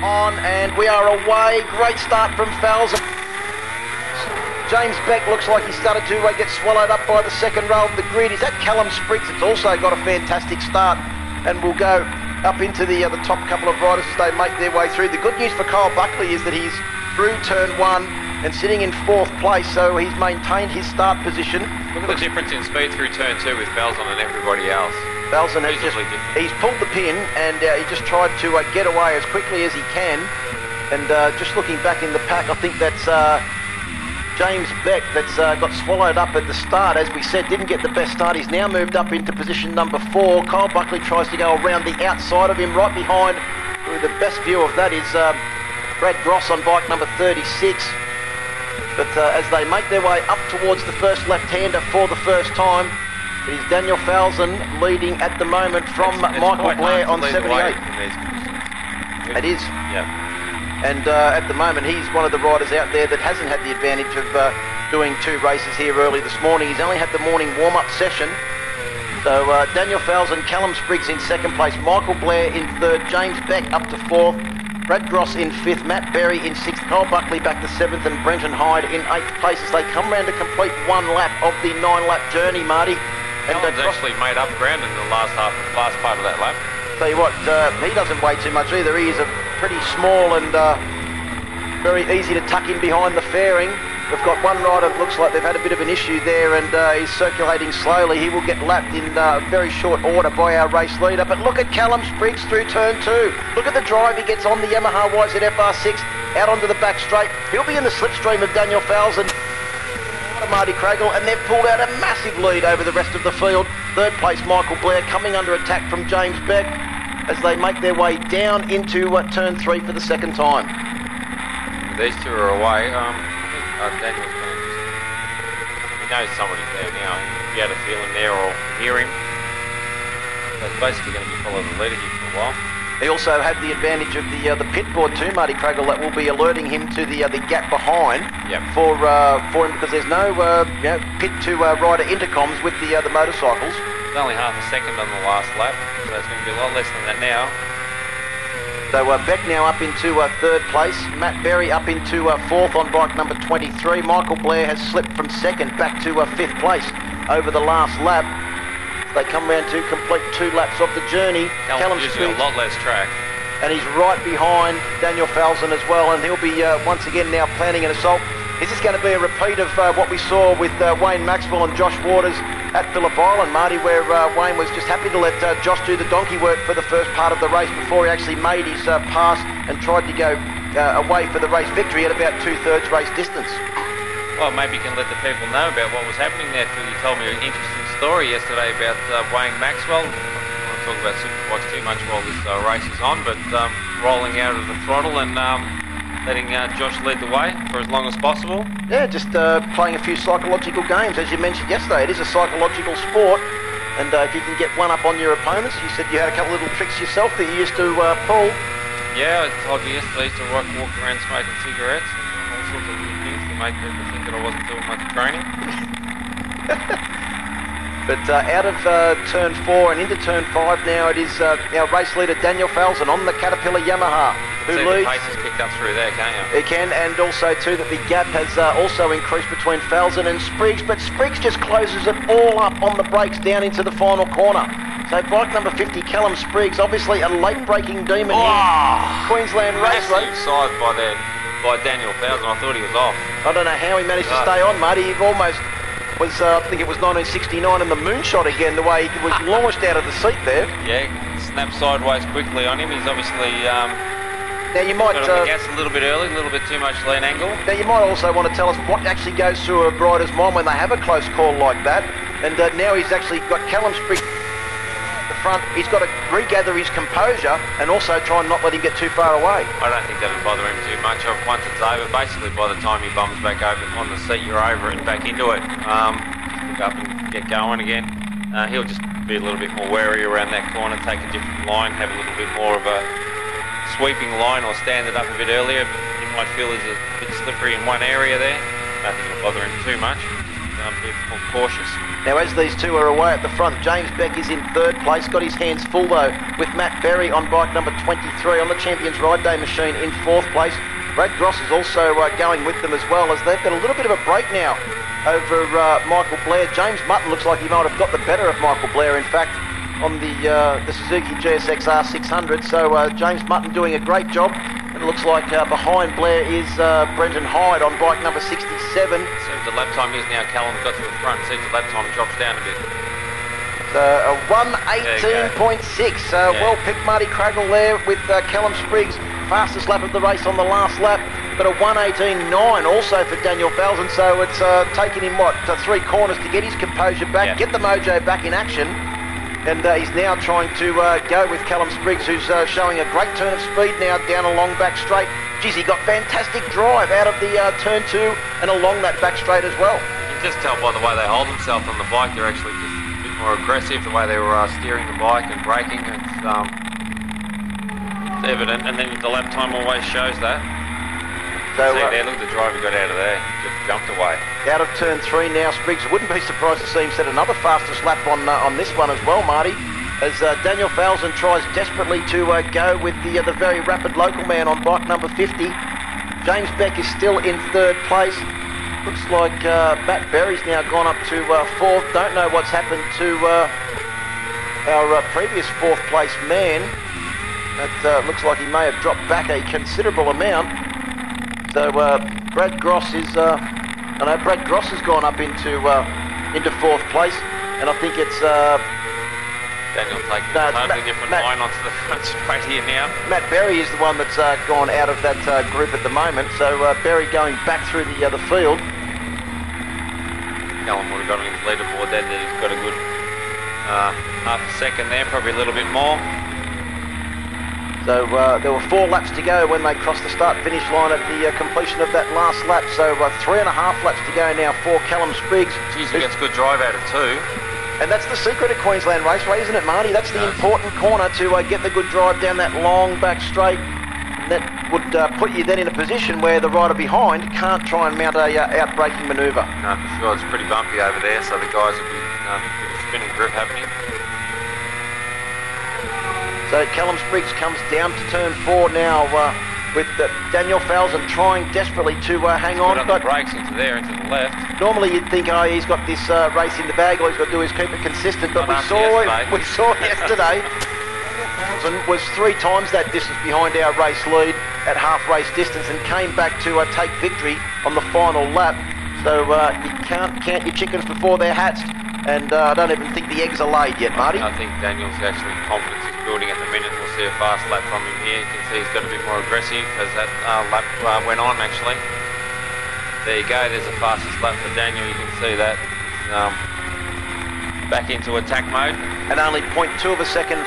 on, and we are away. Great start from FALZON. James Beck looks like he started to get swallowed up by the second row of the grid. Is that Callum Spriggs? It's also got a fantastic start and will go up into the top couple of riders as they make their way through. The good news for Kyle Buckley is that he's through turn one and sitting in 4th place, so he's maintained his start position. Look at the difference in speed through turn 2 with FALZON and everybody else. FALZON has he's pulled the pin, and he just tried to get away as quickly as he can. And just looking back in the pack, I think that's James Beck that's got swallowed up at the start. As we said, didn't get the best start. He's now moved up into position number 4. Kyle Buckley tries to go around the outside of him, right behind. The best view of that is Brad Gross on bike number 36. But as they make their way up towards the first left-hander for the first time, it is Daniel FALZON leading at the moment from Michael Blair on 78. It is. Yeah. And at the moment, he's one of the riders out there that hasn't had the advantage of doing 2 races here early this morning. He's only had the morning warm-up session. So Daniel FALZON, Callum Spriggs in 2nd place, Michael Blair in 3rd, James Beck up to 4th, Brad Gross in 5th, Matt Berry in 6th, Kyle Buckley back to 7th, and Brenton Hyde in 8th place as they come round to complete 1 lap of the 9-lap journey, Marty. And Callum's actually made up ground in the last part of that lap. Tell you what, he doesn't weigh too much either. He is a pretty small and very easy to tuck in behind the fairing. We've got one rider that looks like they've had a bit of an issue there, and he's circulating slowly. He will get lapped in very short order by our race leader. But look at Callum Spriggs through turn 2. Look at the drive he gets on the Yamaha YZ FR6 out onto the back straight. He'll be in the slipstream of Daniel FALZON, Marty Craigle, and they've pulled out a massive lead over the rest of the field. 3rd place Michael Blair coming under attack from James Beck as they make their way down into turn 3 for the 2nd time. These two are away. Daniel's going to just... He knows somebody's there now. He had a feel him there or hear him. So it's basically going to be following the leader here for a while. He also had the advantage of the pit board too, Marty Craigle, that will be alerting him to the gap behind. Yep. For him, because there's no pit to rider intercoms with the motorcycles. It's only half a second on the last lap, so it's going to be a lot less than that now. So Beck now up into 3rd place, Matt Berry up into 4th on bike number 23. Michael Blair has slipped from 2nd back to 5th place over the last lap. They come round to complete 2 laps of the journey. Callum's using a lot less track. And he's right behind Daniel FALZON as well, and he'll be once again now planning an assault. Is this going to be a repeat of what we saw with Wayne Maxwell and Josh Waters at Phillip Island, Marty, where Wayne was just happy to let Josh do the donkey work for the first part of the race before he actually made his pass and tried to go away for the race victory at about 2/3 race distance? Well, maybe you can let the people know about what was happening there. You told me an interesting story yesterday about Wayne Maxwell. I don't want to talk about Superbikes too much while this race is on, but rolling out of the throttle and letting Josh lead the way for as long as possible. Yeah, just playing a few psychological games. As you mentioned yesterday, it is a psychological sport, and if you can get one up on your opponents, you said you had a couple of little tricks yourself that you used to pull. Yeah, I told you yesterday I used to walk around smoking cigarettes and all sorts of little things to make people think that I wasn't doing much training. But out of turn 4 and into turn 5 now, it is our race leader Daniel FALZON on the Caterpillar Yamaha, who leads. The pace has picked up through there, can't you? He can, and also too that the gap has also increased between FALZON and Spriggs, but Spriggs just closes it all up on the brakes down into the final corner. So bike number 50, Callum Spriggs, obviously a late-breaking demon here. Queensland race massive side by Daniel FALZON. I thought he was off. I don't know how he managed to stay on, Marty. He almost was, I think it was 1969 in the moonshot again, the way he was launched out of the seat there. Yeah, snapped sideways quickly on him. He's obviously now you might got on the gas a little bit early, a little bit too much lean angle. Now you might also want to tell us what actually goes through a rider's mind when they have a close call like that. And now he's actually got Callum Spriggs at the front. He's got to regather his composure and also try and not let him get too far away. I don't think that'll bother him too much. Once it's over, basically by the time he bums back over on the seat, you're over it and back into it. Pick up and get going again. He'll just be a little bit more wary around that corner, take a different line, have a little bit more of a sweeping line or stand it up a bit earlier. He might feel he's a bit slippery in one area there. I don't think it'll bother him too much. be more cautious. Now, as these two are away at the front, James Beck is in third place. Got his hands full, though, with Matt Berry on bike number 23 on the Champions Ride Day machine in fourth place. Brad Gross is also going with them as well, as they've got a little bit of a break now over Michael Blair. James Mutton looks like he might have got the better of Michael Blair, in fact, on the Suzuki GSX R600. So James Mutton doing a great job. And it looks like behind Blair is Brendan Hyde on bike number 67. So the lap time is now Callum got to the front. See the lap time drops down a bit. So a 1:18.6. Well picked, Marty Craggle there with Callum Spriggs. Fastest lap of the race on the last lap, but a 1:18.9 also for Daniel Falzon. So it's taken him, to 3 corners to get his composure back, get the mojo back in action. And he's now trying to go with Callum Spriggs, who's showing a great turn of speed now down a long back straight. Geez, he got fantastic drive out of the turn 2 and along that back straight as well. You can just tell by the way they hold themselves on the bike, they're actually just a bit more aggressive, the way they were steering the bike and braking. It's evident, and then the lap time always shows that. So see there, look at the drive he got out of there, just jumped away. Out of turn 3 now, Spriggs. Wouldn't be surprised to see him set another fastest lap on this one as well, Marty, as Daniel Falzon tries desperately to go with the very rapid local man on bike number 50. James Beck is still in third place. Looks like Matt Berry's now gone up to fourth. Don't know what's happened to our previous fourth place man. That looks like he may have dropped back a considerable amount. So Brad Gross is, Brad Gross has gone up into fourth place, and I think it's Daniel taking a totally different line onto the front straight here now. Matt Berry is the one that's gone out of that group at the moment. So Berry going back through the field. Callum would have got on his leaderboard there. He's got a good half a second there, probably a little bit more. So there were 4 laps to go when they crossed the start-finish line at the completion of that last lap. So 3.5 laps to go now for Callum Spriggs. Geez, he gets good drive out of 2. And that's the secret of Queensland Raceway, isn't it, Marty? That's the important corner to get the good drive down that long back straight. That would put you then in a position where the rider behind can't try and mount a out-braking manoeuvre. No, for sure. It's pretty bumpy over there, so the guys will be a bit of spinning grip happening. So Callum Spriggs comes down to turn 4 now with Daniel Falzon trying desperately to hang on. But brakes into the left. Normally you'd think, he's got this race in the bag, all he's got to do is keep it consistent. But we saw yesterday, Falzon was 3 times that distance behind our race lead at half race distance and came back to take victory on the final lap. So you can't count your chickens before they're hatched. And I don't even think the eggs are laid yet, Marty. I think Daniel's actually confidence is building at the minute. We'll see a fast lap from him here. You can see he's got a bit more aggressive as that lap went on, actually. There you go, there's the fastest lap for Daniel. You can see that. Back into attack mode. And only 0.2 of a second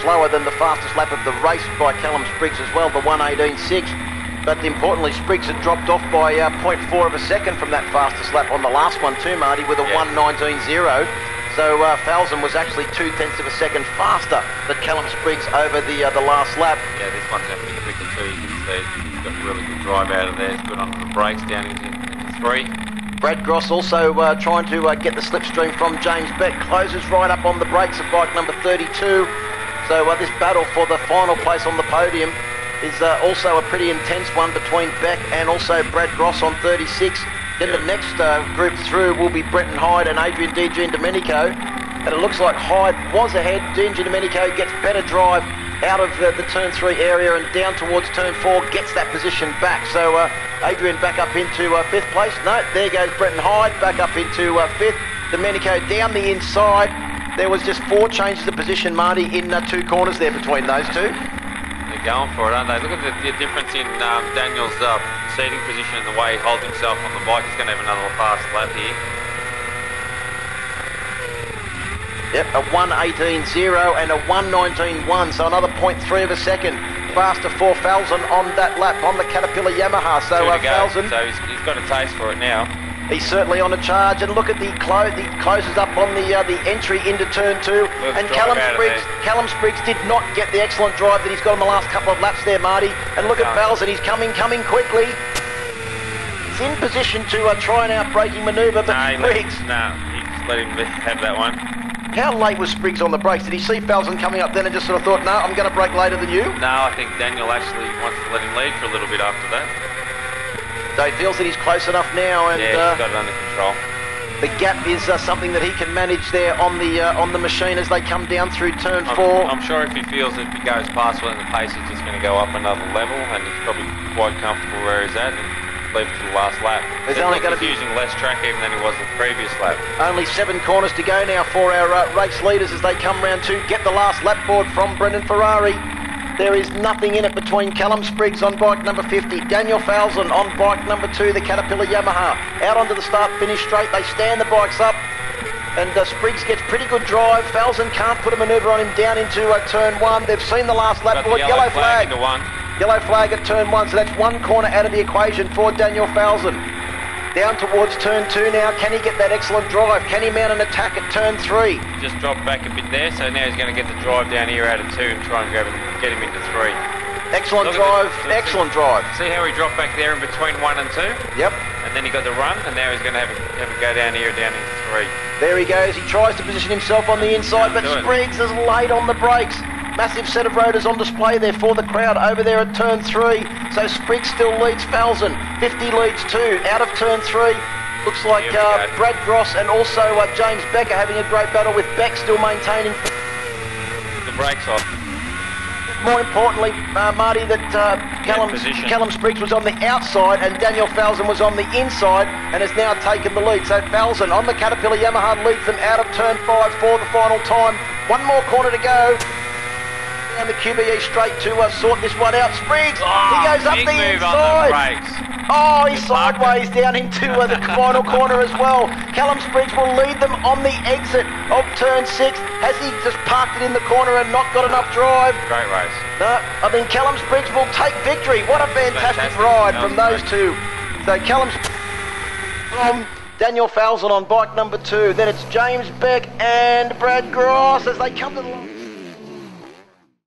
slower than the fastest lap of the race by Callum Spriggs as well, the 1:18.6. But importantly, Spriggs had dropped off by 0.4 of a second from that fastest lap on the last one too, Marty, with a 1:19.0. So Falzon was actually 0.2 of a second faster than Callum Spriggs over the last lap. Yeah, this one's going to be quicker too. You can see he's got a really good drive out of there. He's good onto the brakes down into 3. Brad Gross also trying to get the slipstream from James Beck. Closes right up on the brakes of bike number 32. So this battle for the final place on the podium is also a pretty intense one between Beck and also Brad Gross on 36. Then the next group through will be Brenton Hyde and Adrian D. Domenico. And it looks like Hyde was ahead. D. Domenico gets better drive out of the turn 3 area and down towards turn 4, gets that position back. So Adrian back up into 5th place. No, there goes Brenton Hyde back up into 5th. Domenico down the inside. There was just 4 changes of position, Marty, in 2 corners there between those two. They're going for it, aren't they? Look at the difference in Daniel's seating position and the way he holds himself on the bike. He's going to have another fast lap here. Yep, a 1:18.0 and a 1:19.1, so another 0.3 of a second faster for Falzon on that lap on the Caterpillar Yamaha. So Falzon, so he's got a taste for it now. He's certainly on a charge, and look at the closes up on the entry into turn 2. And Callum Spriggs did not get the excellent drive that he's got on the last couple of laps there, Marty. And look at Falzon, he's coming quickly. He's in position to try an out-braking manoeuvre, but Spriggs... he just let him have that one. How late was Spriggs on the brakes? Did he see FALZON coming up then and just sort of thought, no, I'm going to brake later than you? No, I think Daniel actually wants to let him lead for a little bit after that. So he feels that he's close enough now, and yeah, he's got it under control. The gap is something that he can manage there on the machine as they come down through turn 4. I'm sure if he feels that if he goes past one, the pace is just going to go up another level, and he's probably quite comfortable where he's at, and leave it to the last lap. There's only going to be using less track even than he was the previous lap. Only 7 corners to go now for our race leaders as they come round to get the last lap board from Brendan Ferrari. There is nothing in it between Callum Spriggs on bike number 50, Daniel FALZON on bike number 2, the Caterpillar Yamaha. Out onto the start-finish straight, they stand the bikes up, and Spriggs gets pretty good drive. FALZON can't put a manoeuvre on him down into turn 1. They've seen the last lap board, yellow flag. Into one. Yellow flag at turn 1, so that's 1 corner out of the equation for Daniel FALZON. Down towards turn 2 now. Can he get that excellent drive? Can he mount an attack at turn 3? Just dropped back a bit there, so now he's going to get the drive down here out of 2 and try and get him into 3. Excellent drive, excellent drive. See how he dropped back there in between 1 and 2? Yep. And then he got the run, and now he's going to have a go down here, down into 3. There he goes. He tries to position himself on the inside, but Spriggs is late on the brakes. Massive set of rotors on display there for the crowd over there at turn 3. So Spriggs still leads FALZON. 50 leads 2. Out of turn 3. Looks like Brad Gross and also James Beck are having a great battle, with Beck still maintaining the brakes off. More importantly, Marty, that Callum Spriggs was on the outside and Daniel FALZON was on the inside and has now taken the lead. So FALZON on the Caterpillar Yamaha leads them out of turn 5 for the final time. 1 more corner to go. Down the QBE straight to sort this one out. Spriggs, he goes up the inside. Oh, he's sideways down into the final corner as well. Callum Spriggs will lead them on the exit of turn 6. Has he just parked it in the corner and not got enough drive? Great race. No, I think Callum Spriggs will take victory. What a fantastic ride from those two. So Callum from Daniel FALZON on bike number 2. Then it's James Beck and Brad Gross as they come to the line.